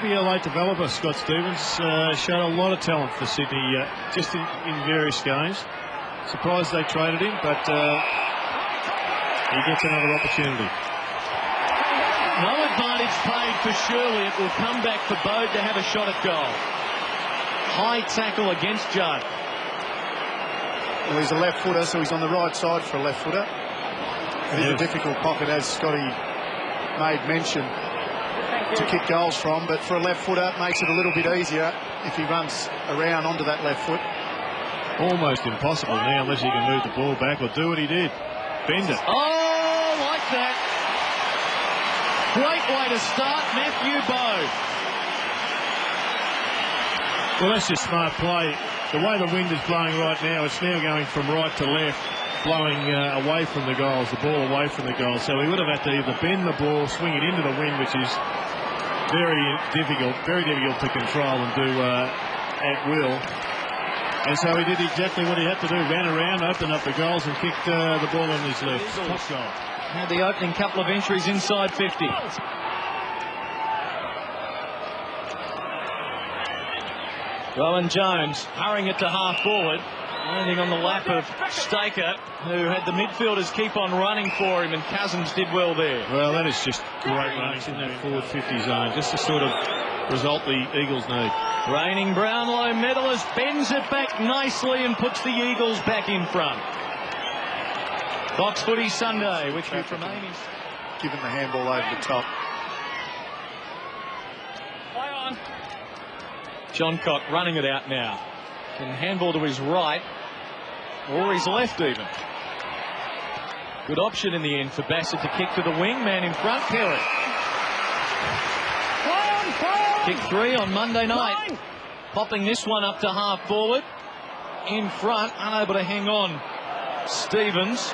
maybe a late developer, Scott Stevens, showed a lot of talent for Sydney just in various games. Surprised they traded him, but he gets another opportunity. No advantage paid for Shirley. It will come back for Bode to have a shot at goal. High tackle against Judd. Well, he's a left footer, so he's on the right side for a left footer. It is a difficult pocket, as Scotty made mention, to kick goals from, but for a left footer it makes it a little bit easier if he runs around onto that left foot. Almost impossible now unless he can move the ball back or do what he did. Bend it. Oh, like that. Great way to start, Matthew Bode. Well, that's just smart play. The way the wind is blowing right now, it's now going from right to left, blowing away from the goals, the ball away from the goals. So he would have had to either bend the ball, swing it into the wind, which is very difficult to control and do at will. And so he did exactly what he had to do, ran around, opened up the goals and kicked the ball on his left. Top goal. Had the opening couple of entries inside 50. Rowan Jones hurrying it to half forward, landing on the lap of Staker, who had the midfielders keep on running for him, and Cousins did well there. Well, that is just great running in that forward 50 zone, just the sort of result the Eagles need. Reigning Brownlow medalist bends it back nicely and puts the Eagles back in front. Fox Footy Sunday, which we from Amy's. Given the handball over the top. Play on. John Cock running it out now. Can handball to his right or his left even. Good option in the end for Bassett to kick to the wing. Man in front, Perry. Kick 3 on Monday night. Popping this one up to half forward. In front, unable to hang on. Stevens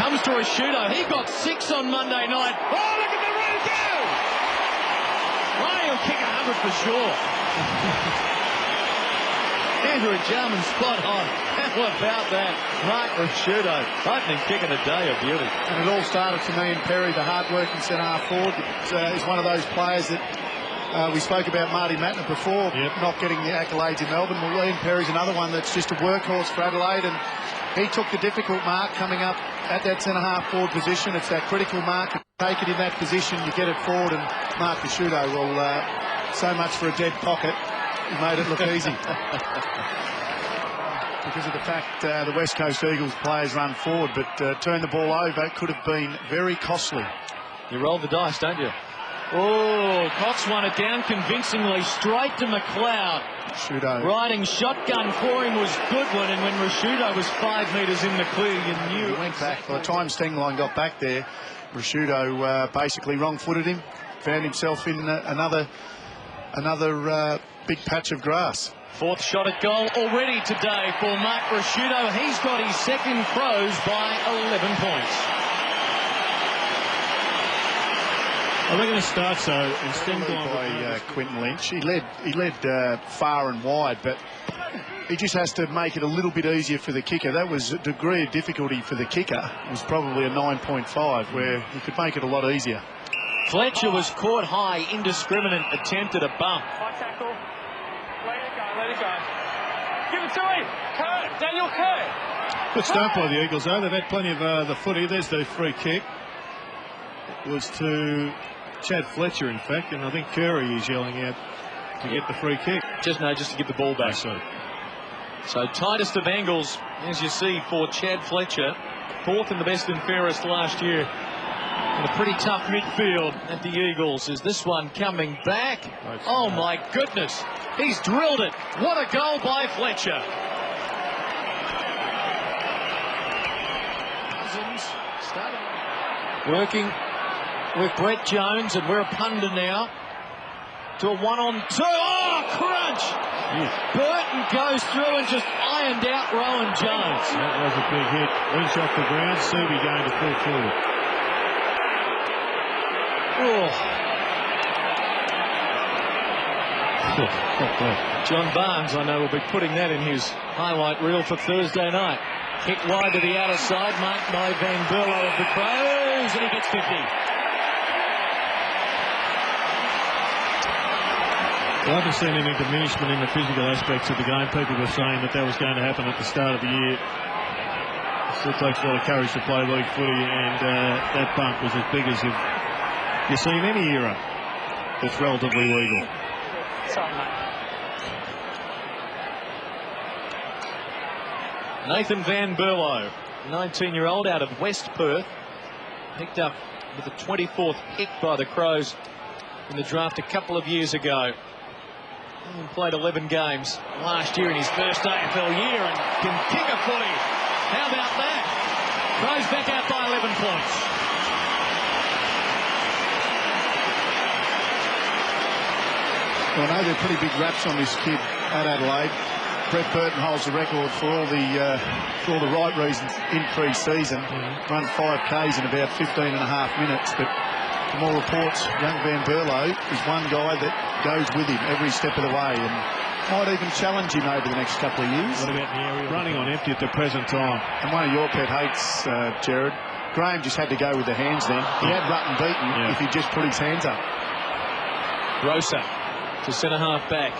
comes to a shooter. He got 6 on Monday night. Oh, look at the run go! Well, he'll kick 100 for sure. Andrew Jarman spot on. How about that? Mark Rashudo, opening kick of the day, a beauty. And it all started for me and Perry, the hard-working centre-half forward. Is one of those players that we spoke about Marty Mattner before, not getting the accolades in Melbourne. Well, Ian Perry's another one that's just a workhorse for Adelaide, and he took the difficult mark coming up at that centre-half forward position. It's that critical mark. You take it in that position, you get it forward, and Mark Rashudo will... so much for a dead pocket. He made it look easy. Because of the fact the West Coast Eagles players run forward, but turn the ball over could have been very costly. You roll the dice, don't you? Oh, Cox won it down convincingly, straight to McLeod. Rashudo. Riding shotgun for him was Goodwin, and when Rashudo was 5 metres in the clear, you knew. He went back. By the time Stengline got back there, Rashudo basically wrong-footed him, found himself in another big patch of grass. 4th shot at goal already today for Mark Rashudo. He's got his second Crows by 11 points. Well, they're going to start so instead by Quinton Lynch. He led far and wide, but he just has to make it a little bit easier for the kicker. That was a degree of difficulty for the kicker. It was probably a 9.5, where he could make it a lot easier. Fletcher was caught high, indiscriminate attempt at a bump. High tackle. Let it go. Give it to him. Kerr, Daniel Kerr. Good start by the Eagles, though. They've had plenty of the footy. There's the free kick. It was to Chad Fletcher, in fact, and I think Curry is yelling out to get the free kick. Just to get the ball back. So tightest of angles, as you see, for Chad Fletcher. 4th in the best and fairest last year. And a pretty tough midfield at the Eagles. Is this one coming back? Oh, my goodness. He's drilled it. What a goal by Fletcher. Cousins working with Brett Jones, and we're a punter now. To a 1-on-2. Oh, crunch! Burton goes through and just ironed out Rowan Jones. That was a big hit. Lynch off the ground. Subi going to full forward. Oh. John Barnes, I know, will be putting that in his highlight reel for Thursday night. Kick wide to the outer side, marked by Van Burlo of the Crows, and he gets 50. I haven't seen any diminishment in the physical aspects of the game. People were saying that was going to happen at the start of the year. It still takes a lot of courage to play league footy, and that bump was as big as you've seen any era that's relatively legal. Sorry, mate. Nathan Van Berlo, 19-year-old out of West Perth, picked up with the 24th pick by the Crows in the draft a couple of years ago. He played 11 games last year in his first AFL year and can kick a footy. How about that? Crows back out by 11 points. Well, I know there are pretty big raps on this kid at Adelaide. Brett Burton holds the record for all the right reasons in pre-season. Run 5Ks in about 15 and a half minutes, but from all reports, young Van Berlo is one guy that goes with him every step of the way and might even challenge him over the next couple of years. What about the area running on empty at the present time? And one of your pet hates, Jared, Graham just had to go with the hands then. He had Rutten beaten if he just put his hands up. Rosa to centre half back.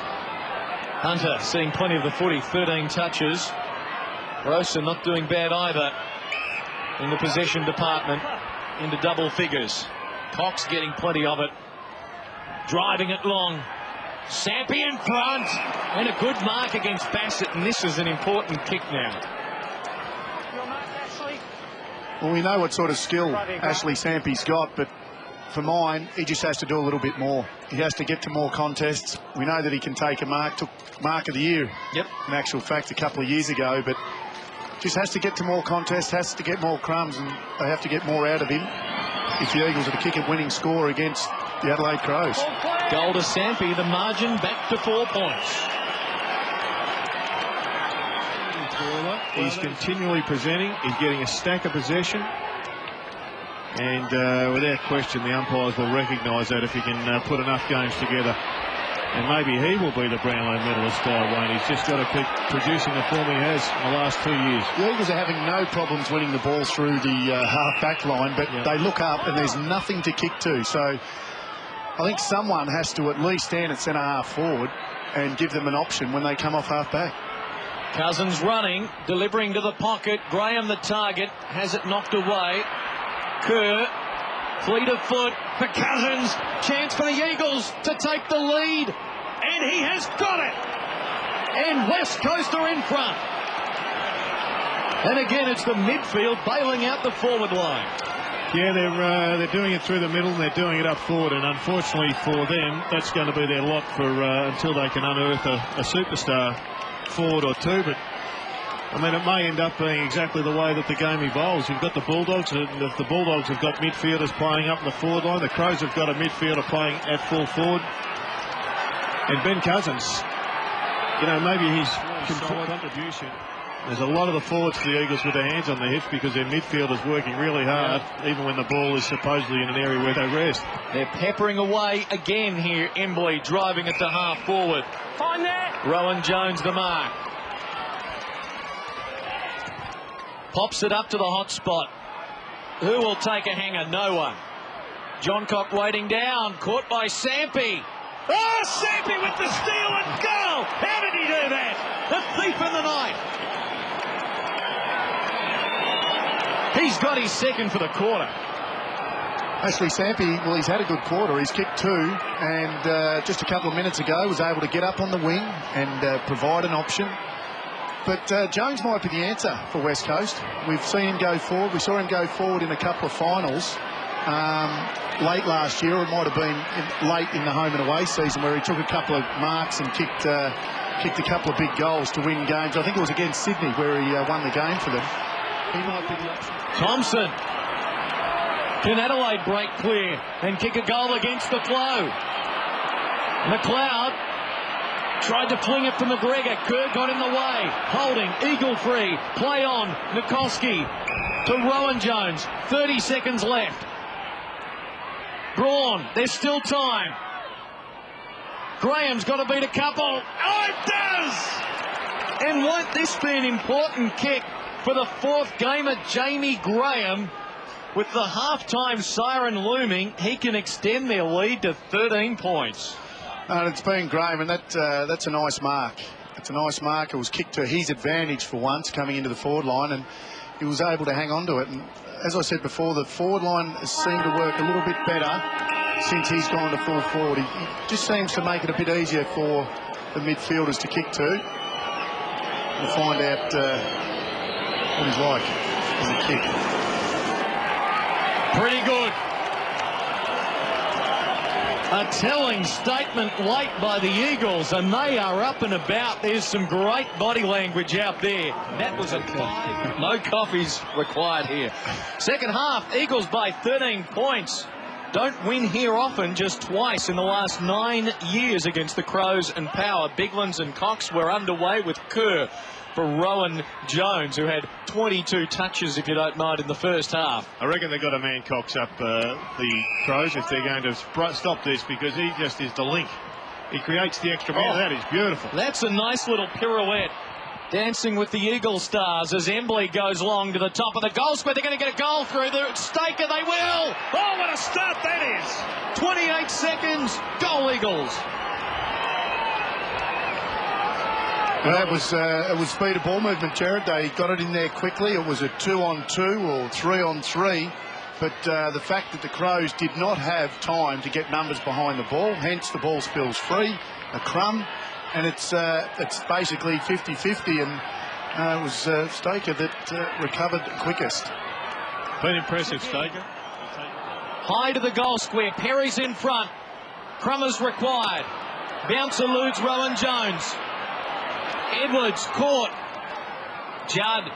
Hunter seeing plenty of the footy, 13 touches. Rosa not doing bad either in the possession department, into double figures. Cox getting plenty of it, driving it long. Sampi in front, and a good mark against Bassett, and this is an important kick now. Well, we know what sort of skill Ashley Sampi's got, but for mine, he just has to do a little bit more. He has to get to more contests. We know that he can take a mark, took mark of the year in actual fact a couple of years ago, but just has to get to more contests, has to get more crumbs, and they have to get more out of him if the Eagles are to kick a winning score against the Adelaide Crows. Goal to Sampi, the margin back to 4 points. He's continually presenting, he's getting a stack of possession, and without question the umpires will recognise that if he can put enough games together. And maybe he will be the Brownlow medalist, Wayne. He's just got to keep producing the form he has in the last 2 years. The Eagles are having no problems winning the ball through the half-back line, but they look up and there's nothing to kick to. So I think someone has to at least stand at centre-half forward and give them an option when they come off half-back. Cousins running, delivering to the pocket. Graham the target, has it knocked away. Kerr, fleet of foot for Cousins. Chance for the Eagles to take the lead. And he has got it. And West Coast are in front. And again, it's the midfield bailing out the forward line. Yeah, they're doing it through the middle and they're doing it up forward, and unfortunately for them, that's going to be their lot for until they can unearth a superstar forward or two. But I mean, it may end up being exactly the way that the game evolves. You've got the Bulldogs, and if the Bulldogs have got midfielders playing up the forward line, the Crows have got a midfielder playing at full forward. And Ben Cousins, you know, maybe his contribution. There's a lot of the forwards to the Eagles with their hands on their hips because their midfield is working really hard, even when the ball is supposedly in an area where they rest. They're peppering away again here. Embley driving it to half forward. Fine there. Rowan Jones the mark. Pops it up to the hot spot. Who will take a hanger? No one. John Cock waiting down. Caught by Sampi. Oh, Sampi with the steal and goal. How did he do that? The thief in the night. He's got his second for the quarter. Ashley Sampi, well, he's had a good quarter. He's kicked two, and just a couple of minutes ago was able to get up on the wing and provide an option. But Jones might be the answer for West Coast. We've seen him go forward. We saw him go forward in a couple of finals late last year. It might have been late in the home and away season where he took a couple of marks and kicked a couple of big goals to win games. I think it was against Sydney where he won the game for them. He might be the option. Thompson. Can Adelaide break clear and kick a goal against the flow? McLeod tried to fling it to McGregor. Kerr got in the way. Holding. Eagle free. Play on. Nikoski to Rowan Jones. 30 seconds left. Braun. There's still time. Graham's got to beat a couple. Oh, it does! And won't this be an important kick for the fourth gamer, Jamie Graham? With the half-time siren looming, he can extend their lead to 13 points. And it's been Graham, and that's a nice mark. It's a nice mark. It was kicked to his advantage for once coming into the forward line, and he was able to hang on to it. And as I said before, the forward line has seemed to work a little bit better since he's gone to full forward. He just seems to make it a bit easier for the midfielders to kick to. We'll find out what he's like in the kick. Pretty good. A telling statement late by the Eagles, and they are up and about. There's some great body language out there. That was a 5. No coffees required here. Second half, Eagles by 13 points. Don't win here often, just twice in the last 9 years against the Crows and Power. Biglands and Cox were underway with Kerr for Rowan Jones, who had 22 touches, if you don't mind, in the first half. I reckon they've got to man Cox up, the Crows, if they're going to stop this, because he just is the link. He creates the extra man. That is beautiful. That's a nice little pirouette. Dancing with the Eagle stars as Embley goes long to the top of the goal square. They're going to get a goal through the Staker. They will. Oh, what a start that is. 28 seconds. Goal Eagles. Well, it was speed of ball movement, Jared. They got it in there quickly. It was a 2-on-2 or 3-on-3. But the fact that the Crows did not have time to get numbers behind the ball, hence the ball spills free, a crumb, and it's basically 50-50, and it was Staker that recovered quickest. Been impressive, Staker. High to the goal square. Perry's in front. Crummers required. Bounce eludes Rowan Jones. Edwards caught. Judd,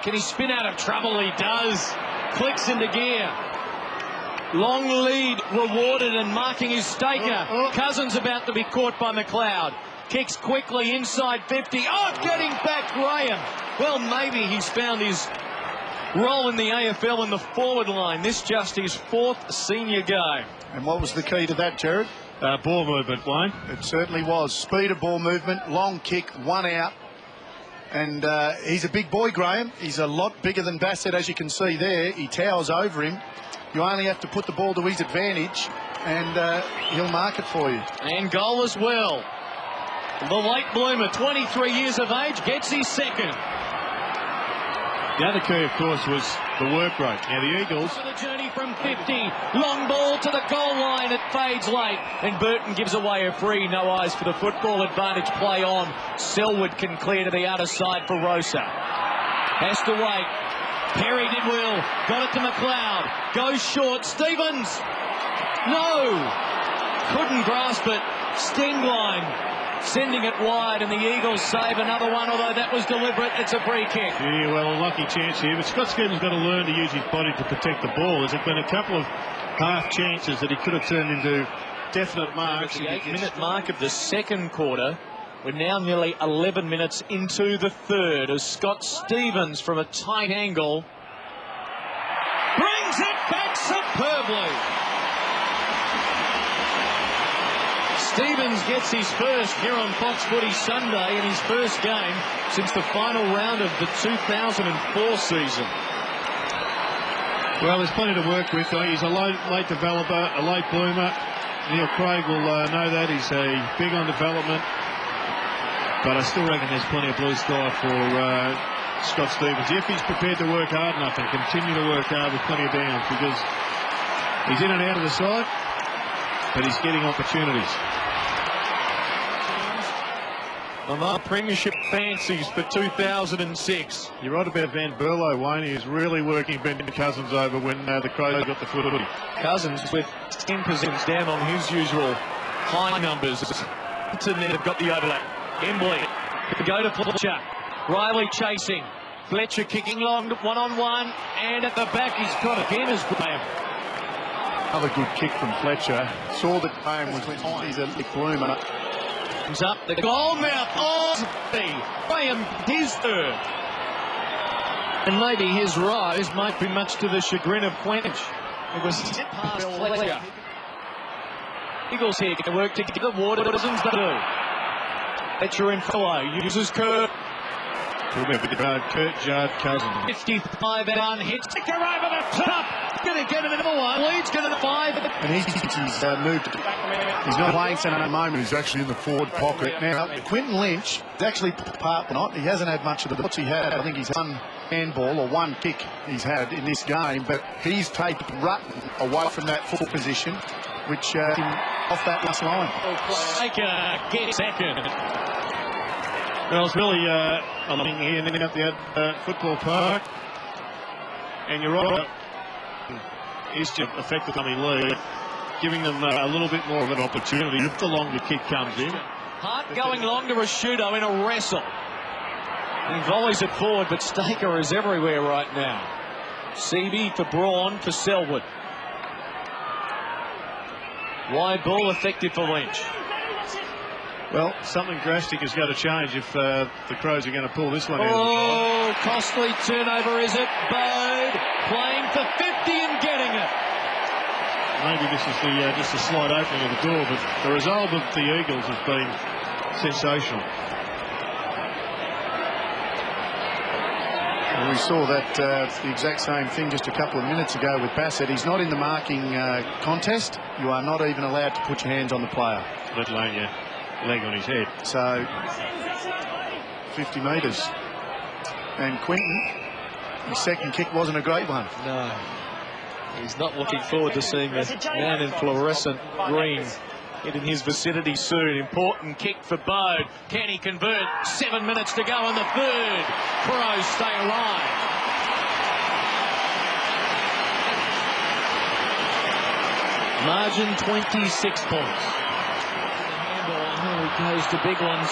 can he spin out of trouble? He does. Clicks into gear. Long lead rewarded, and marking his Staker. Cousins about to be caught by McLeod. Kicks quickly inside 50. Oh, getting back Graham. Well, maybe he's found his role in the AFL in the forward line. This just his 4th senior game. And what was the key to that, Jared? Ball movement, Wayne. It certainly was. Speed of ball movement, long kick, 1 out. And he's a big boy, Graham. He's a lot bigger than Bassett, as you can see there. He towers over him. You only have to put the ball to his advantage, and he'll mark it for you. And goal as well. The late bloomer, 23 years of age, gets his second. The other key, of course, was the work rate. Now, the Eagles... For the journey from 50. Long ball to the goal line. It fades late. And Burton gives away a free. No eyes for the football advantage. Play on. Selwood can clear to the outer side for Rosa. Has to wait. Perry did well. Got it to McLeod. Goes short. Stevens. No. Couldn't grasp it. Stingline. Sending it wide, and the Eagles save another one, although that was deliberate. It's a free kick. Yeah, well, a lucky chance here, but Scott Stevens got to learn to use his body to protect the ball. There's been a couple of half chances that he could have turned into definite marks. The 8-minute mark of the second quarter. We're now nearly 11 minutes into the third as Scott Stevens, from a tight angle, brings it back superbly. Stevens gets his first here on Fox Footy Sunday in his first game since the final round of the 2004 season. Well, there's plenty to work with. He's a late developer, a late bloomer. Neil Craig will know that. He's big on development. But I still reckon there's plenty of blue sky for Scott Stevens, if he's prepared to work hard enough and continue to work hard with plenty of downs, because he's in and out of the side, but he's getting opportunities. Among premiership fancies for 2006. You're right about Van Berlo, Wayne. He's really working Ben Cousins over when the Crows got the footy. Cousins with 10 possessions down on his usual high numbers. To net have got the overlap. Embley to go to Fletcher. Riley chasing. Fletcher kicking long, one-on-one, and at the back he's got again as Graham. Another good kick from Fletcher. Saw that Graham was he's a big bloomer. Comes up the goal mouth. Oh, Graham, his third. And maybe his rise might be much to the chagrin of Quench. It was past Fletcher. Eagles here can work together. Waterson's the do. Fletcher in follow. Uses Kerr. Remember the Kurt Judd Cousins. 55 and one hit. Sticker over the top. Going to get another one. Leeds going to 5. And he's moved. He's not playing centre at the moment. He's actually in the forward pocket. Now, Quinton Lynch is actually part not. He hasn't had much of the butts he had. I think he's one handball or one kick he's had in this game. But he's taken Rutten away from that full position, which him off that last line. Get second. Well, it's really looking here at the football park, and you're right. He's just effective dummy lead, giving them a little bit more of an opportunity if the longer kick comes in. Hart going long to Rashudo in a wrestle. He volleys it forward, but Staker is everywhere right now. Seavey for Braun for Selwood. Wide ball effective for Lynch. Well, something drastic has got to change if the Crows are going to pull this one out. Oh, costly turnover, is it? Bode playing for 50 and getting it. Maybe this is just a slight opening of the door, but the resolve of the Eagles has been sensational. And we saw that the exact same thing just a couple of minutes ago with Bassett. He's not in the marking contest. You are not even allowed to put your hands on the player, let alone your leg on his head. So 50 metres. And Quinton, his second kick wasn't a great one. No. He's not looking forward to seeing the man in fluorescent green hit in his vicinity soon. Important kick for Bode. Can he convert? 7 minutes to go in the third. Crows stay alive. Margin 26 points. He goes to big ones,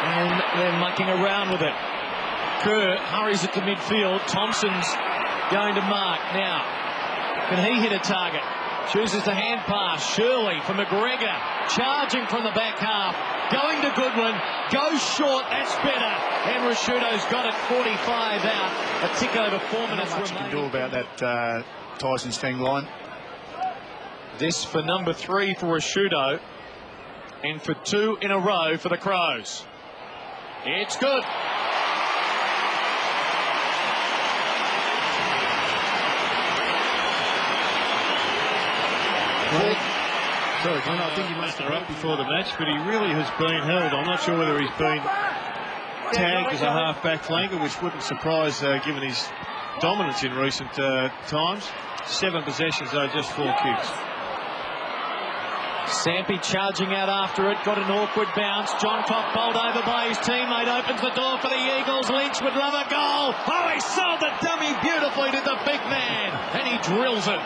and they're mucking around with it. Kerr hurries it to midfield. Thompson's going to mark now. Can he hit a target? Chooses the hand pass. Shirley for McGregor, charging from the back half, going to Goodwin, goes short. That's better. And Rashudo's got it. 45 out. A tick over 4 minutes remaining. What you can do about that Tyson Steng line? This for number 3 for Rashudo. And for 2 in a row for the Crows. It's good. Well, sorry, Glenn, I think he must have up before the match, but he really has been held. I'm not sure whether he's been tagged as a half-back flanker, which wouldn't surprise given his dominance in recent times. 7 possessions, though, just 4 kicks. Sampi charging out after it, got an awkward bounce. John Cock bowled over by his teammate, opens the door for the Eagles. Lynch would love a goal. Oh, he sold the dummy beautifully to the big man, and he drills it.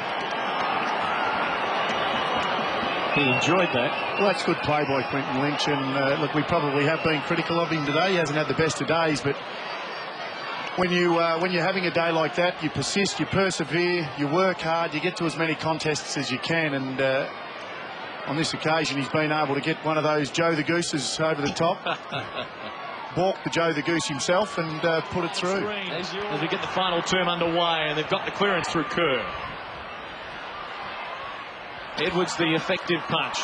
He enjoyed that. Well, that's good play by Quinton Lynch, and look, we probably have been critical of him today. He hasn't had the best of days, but when you're having a day like that, you persist, you persevere, you work hard, you get to as many contests as you can, and on this occasion, he's been able to get one of those Joe the Gooses over the top, balk the Joe the Goose himself, and put it through. As we get the final term underway, and they've got the clearance through Kerr. Edwards the effective punch.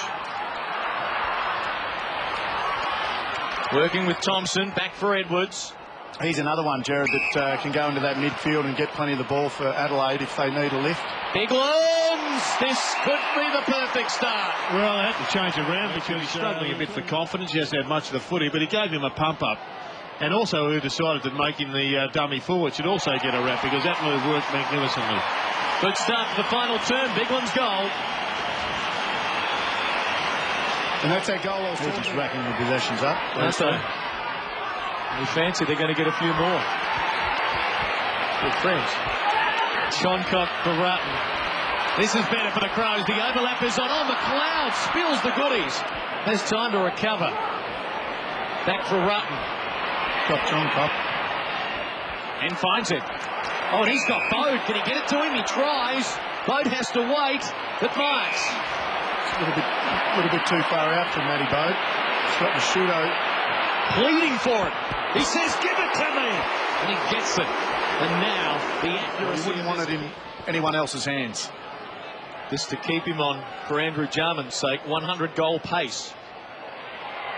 Working with Thompson, back for Edwards. He's another one, Jared, that can go into that midfield and get plenty of the ball for Adelaide if they need a lift. Big Loons! This could be the perfect start. Well, they had to change around because he's struggling a bit for confidence. He hasn't had much of the footy, but he gave him a pump up. And also, who decided that making the dummy forward should also get a wrap, because that move worked magnificently. Good start for the final term. Bigland's goal. And that's that goal. They're just racking the possessions up. That's so. We fancy they're going to get a few more. Good friends. Shoncock for Rutten. This is better for the Crows. The overlap is on. Oh, McLeod spills the goodies. Has time to recover. Back for Rutten. Got Shoncock. And finds it. Oh, and he's got Bode. Can he get it to him? He tries. Bode has to wait. But marks. A little bit too far out from Matty Bode. He's got Rashudo pleading for it. He says, give it to me. And he gets it. And now the accuracy. He wouldn't want it in anyone else's hands. This to keep him on, for Andrew Jarman's sake, 100-goal pace.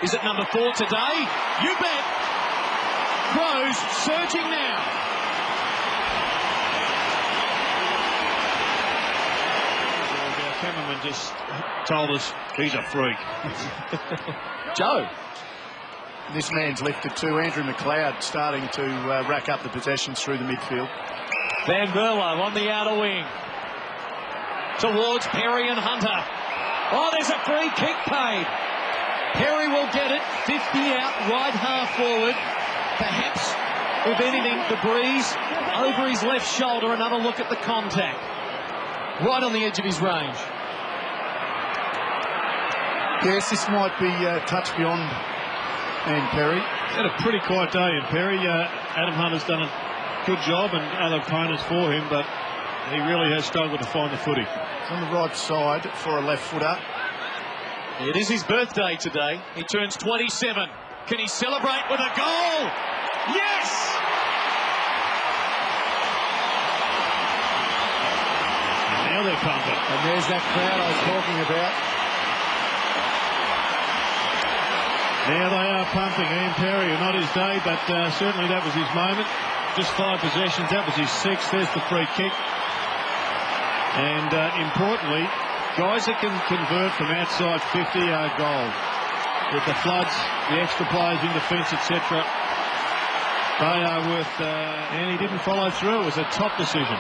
Is it number 4 today? You bet. Crows surging now. Our cameraman just told us he's a freak. Joe. This man's lifted too. Andrew McLeod starting to rack up the possessions through the midfield. Van Berlo on the outer wing. Towards Perry and Hunter. Oh, there's a free kick paid. Perry will get it. 50 out, right half forward. Perhaps, if anything, the breeze over his left shoulder. Another look at the contact. Right on the edge of his range. Yes, this might be touch beyond and Perry. Had a pretty quiet day in Perry. Adam Hunter's done a good job and other opponents for him, but he really has struggled to find the footy. It's on the right side for a left footer. It is his birthday today. He turns 27. Can he celebrate with a goal? Yes! And now they're pumping. And there's that crowd I was talking about. Now they are pumping. Ian Perry, not his day, but certainly that was his moment. Just 5 possessions. That was his 6th. There's the free kick. And importantly, guys that can convert from outside 50-yard goal. With the floods, the extra players in defence, etc. They are worth... and he didn't follow through. It was a top decision.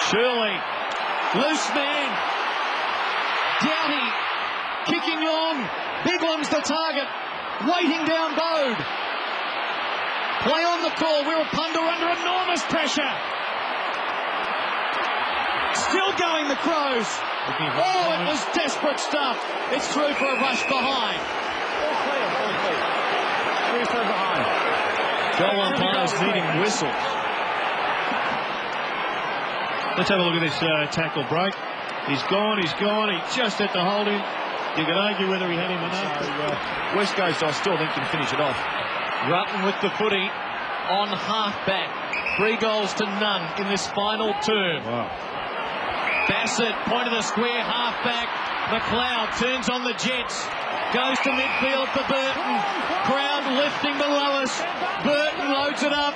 Shirley. Loose man. Doughty. Kicking on. Biglam's the target. Waiting down Bode. Play on the call. Wirrapunda under enormous pressure. Still going, the Crows. Oh, it was desperate stuff. It's through for a rush behind. All clear. Three for behind. Goal umpires needing whistles. Let's have a look at this tackle break. He's gone. He just had to hold him. You could argue whether he had him enough. So, West Coast, I still think, can finish it off. Rutten with the footy on half-back. 3 goals to none in this final term. Wow. Bassett, point of the square, half-back. McLeod turns on the Jets. Goes to midfield for Burton. Crowd lifting below us. Burton loads it up.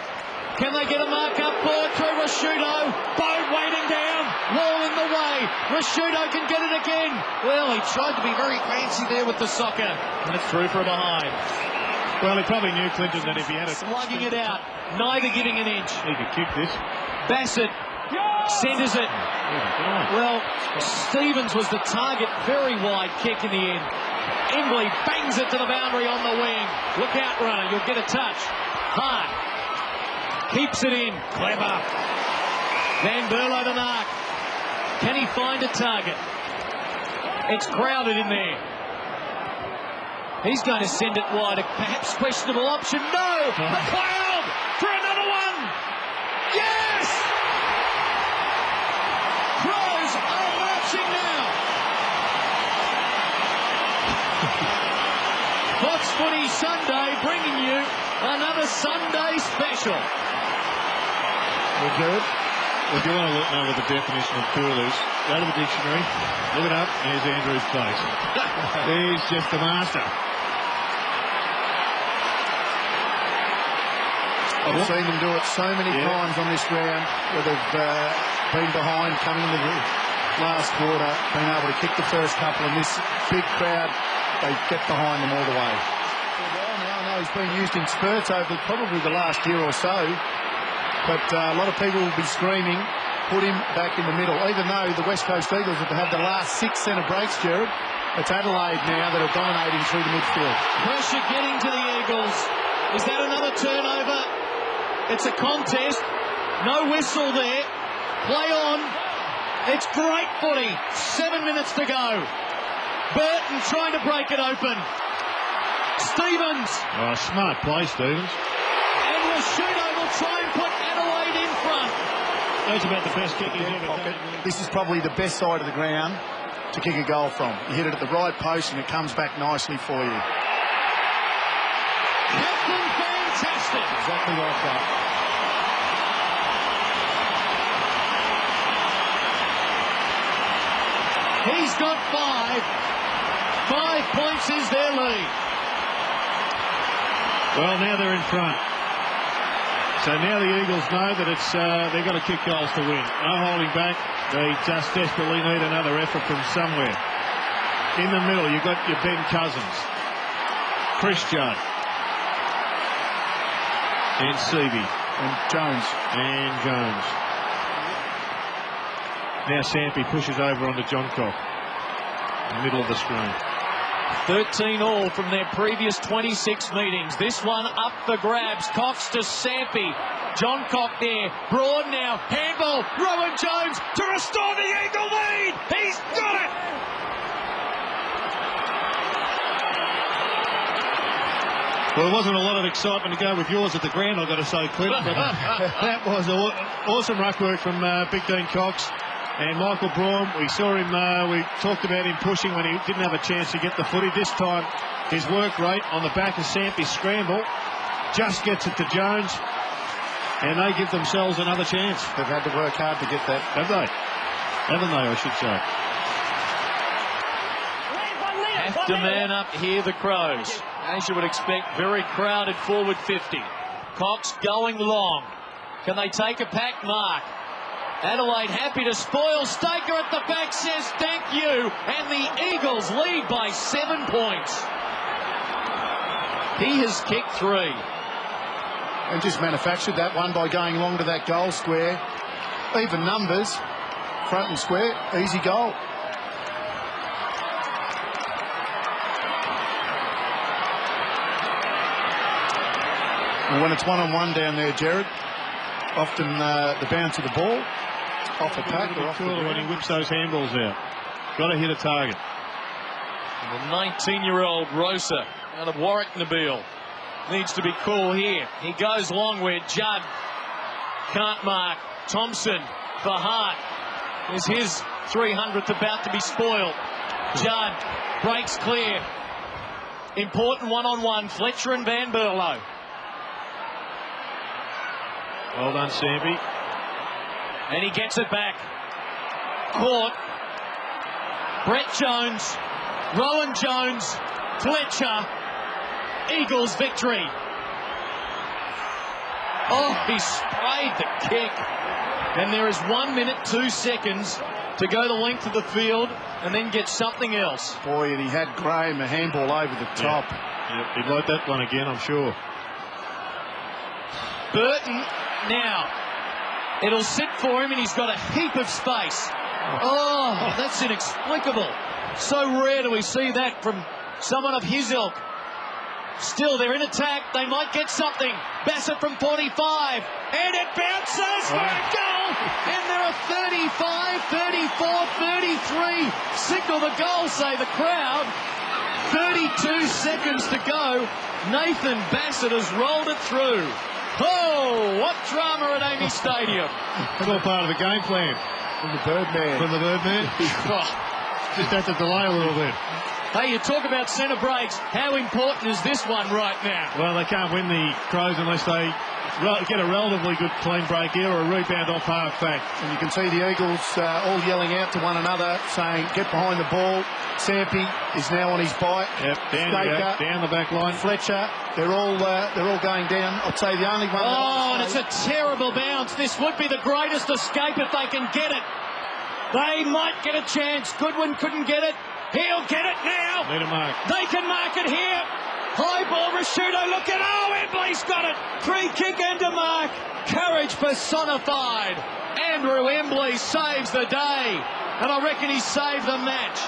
Can they get a mark up forward through Rashudo? Bode waiting down. Wall in the way. Rashudo can get it again. Well, he tried to be very fancy there with the soccer. And it's through for a behind. Well, he probably knew, Clinton, that if he had it... Slugging it out. Neither giving an inch. He could kick this. Bassett centres it. Well, Stevens was the target. Very wide kick in the end. Embley bangs it to the boundary on the wing. Look out, runner. You'll get a touch. Hart keeps it in. Clever. Van Berlo the mark. Can he find a target? It's crowded in there. He's going to send it wide. A perhaps questionable option. No! McLeod for another one! Yes! Crows are marching now. Fox Footy Sunday bringing you another Sunday special. We're good. If you want to know what the definition of cool is, go to the dictionary, look it up, and here's Andrew's face. He's just a master. I've seen them do it so many times on this round where they've been behind, coming into the last quarter, being able to kick the first couple, and this big crowd, they get behind them all the way. Well, now I know he's been used in spurts over probably the last year or so, but a lot of people will be screaming, put him back in the middle. Even though the West Coast Eagles have had the last 6 centre breaks, Jared, it's Adelaide now that are dominating through the midfield. Pressure getting to the Eagles. Is that another turnover? It's a contest. No whistle there. Play on. It's great footy. 7 minutes to go. Burton trying to break it open. Stevens. Oh, smart play, Stevens. And Rashudo will try and put Adelaide in front. That's about the best kick he's ever done. This is probably the best side of the ground to kick a goal from. You hit it at the right post and it comes back nicely for you. Captain fantastic. Exactly like that. He's got 5. 5 points is their lead. Well, now they're in front. So now the Eagles know that it's they've got to kick goals to win. No holding back. They just desperately need another effort from somewhere. In the middle, you've got your Ben Cousins, Chris Judd, and Seavey, and Jones. Now Sampi pushes over onto John Cock, in the middle of the screen. 13 all from their previous 26 meetings. This one up for grabs. Cox to Sampi. John Cock there. Broad now. Handball. Rowan Jones to restore the Eagle lead. He's got it. Well, there wasn't a lot of excitement to go with yours at the ground, I've got to say, Cliff. But that was awesome ruck work from Big Dean Cox. And Michael Braun, we saw him, we talked about him pushing when he didn't have a chance to get the footy. This time, his work rate on the back of Sampi's scramble just gets it to Jones. And they give themselves another chance. They've had to work hard to get that. Have they? Haven't they, I should say. Have to man up here, the Crows. As you would expect, very crowded forward 50. Cox going long. Can they take a pack mark? Adelaide happy to spoil. Staker at the back says thank you. And the Eagles lead by 7 points. He has kicked 3. And just manufactured that one by going along to that goal square. Even numbers, front and square, easy goal. And when it's one-on-one down there, Jared, often the bounce of the ball, off the pack or off the when he whips those handballs out. Got to hit a target. And the 19-year-old Rosa out of Warwick Nabil needs to be cool here. He goes long where Judd can't mark. Thompson for Hart. Is his 300th about to be spoiled. Judd breaks clear. Important one-on-one. Fletcher and Van Berlo. Well done, Sampi. And he gets it back. Caught. Brett Jones. Rowan Jones. Fletcher. Eagles victory. Oh, he sprayed the kick. And there is 1 minute, 2 seconds to go the length of the field and then get something else. Boy, and he had Graham a handball over the top. Yeah, he'd like that one again, I'm sure. Burton now. It'll sit for him and he's got a heap of space. Oh, that's inexplicable. So rare do we see that from someone of his ilk. Still, they're in attack. They might get something. Bassett from 45. And it bounces for a goal. And there are 35, 34, 33. Signal the goal, say the crowd. 32 seconds to go. Nathan Bassett has rolled it through. Oh, what drama at Amy Stadium. It's all part of the game plan. From the Birdman. From the Birdman. Just had to delay a little bit. Hey, you talk about centre breaks. How important is this one right now? Well, they can't win the Crows unless they get a relatively good clean break here or a rebound off half back. And you can see the Eagles all yelling out to one another, saying, get behind the ball. Sampi is now on his bike. Yep, down the back line. Fletcher, they're all going down. I'd say the only one. Oh, and it's a terrible bounce. This would be the greatest escape if they can get it. They might get a chance. Goodwin couldn't get it. He'll get it now. Need a mark. They can mark it here. High ball, Rashudo, look at, oh, Embley's got it. Free kick and a mark. Courage personified. Andrew Embley saves the day. And I reckon he saved the match.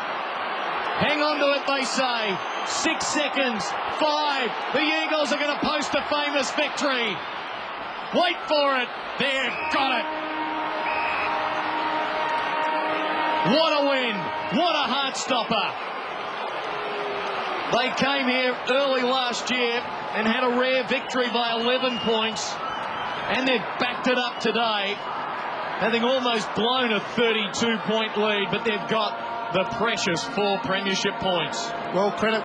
Hang on to it, they say. 6 seconds. 5. The Eagles are going to post a famous victory. Wait for it. They've got it. What a win. What a heart stopper. They came here early last year and had a rare victory by 11 points. And they've backed it up today, having almost blown a 32-point lead, but they've got the precious 4 premiership points. Well, credit